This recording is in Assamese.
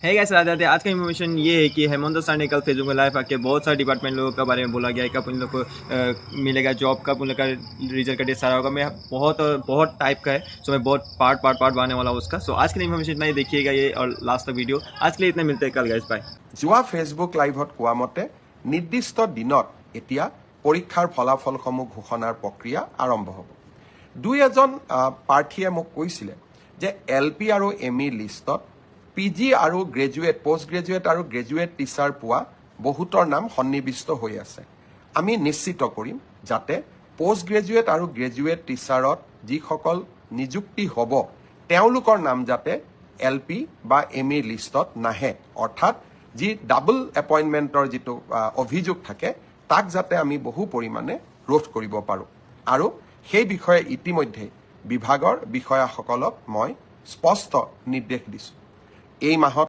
है गाइस, राधे आज का इन्फॉर्मेशन ये है कि हेमंत सर ने कल फेसबुक में लाइव आके बहुत सारे डिपार्टमेंट लोगों के बारे में बोला गया है, कब उन लोग को मिलेगा जॉब, कब उन लोग का रिजल्ट का डेट सारा होगा। मैं बहुत टाइप का है, सो मैं बहुत पार्ट बनाने वाला हूँ उसका। सो आज के लिए इन्फॉर्मेशन इतना ही, देखिएगा ये और लास्ट तक वीडियो। आज के लिए इतना, मिलते हैं कल गाइस, बाय। যোৱা ফেচবুক লাইভত কোৱা মতে নিৰ্দিষ্ট দিনত এতিয়া পৰীক্ষাৰ ফলাফলসমূহ ঘোষণাৰ প্ৰক্ৰিয়া আৰম্ভ হ'ব। দুই এজন প্ৰাৰ্থীয়ে মোক কৈছিলে যে LP আৰু ME লিষ্টত PG আৰু গ্ৰেজুৱেট, পোষ্ট গ্ৰেজুৱেট আৰু গ্ৰেজুৱেট টিচাৰ পোৱা বহুতৰ নাম সন্নিৱিষ্ট হৈ আছে। আমি নিশ্চিত কৰিম যাতে পোষ্ট গ্ৰেজুৱেট আৰু গ্ৰেজুৱেট টিচাৰত যিসকল নিযুক্তি হ'ব তেওঁলোকৰ নাম যাতে LP বা ME লিষ্টত নাহে, অৰ্থাৎ যি ডাবল এপইণ্টমেণ্টৰ যিটো অভিযোগ থাকে তাক যাতে আমি বহু পৰিমাণে ৰোধ কৰিব পাৰোঁ। আৰু সেই বিষয়ে ইতিমধ্যে বিভাগৰ বিষয়াসকলক মই স্পষ্ট নিৰ্দেশ দিছোঁ। এই মাহত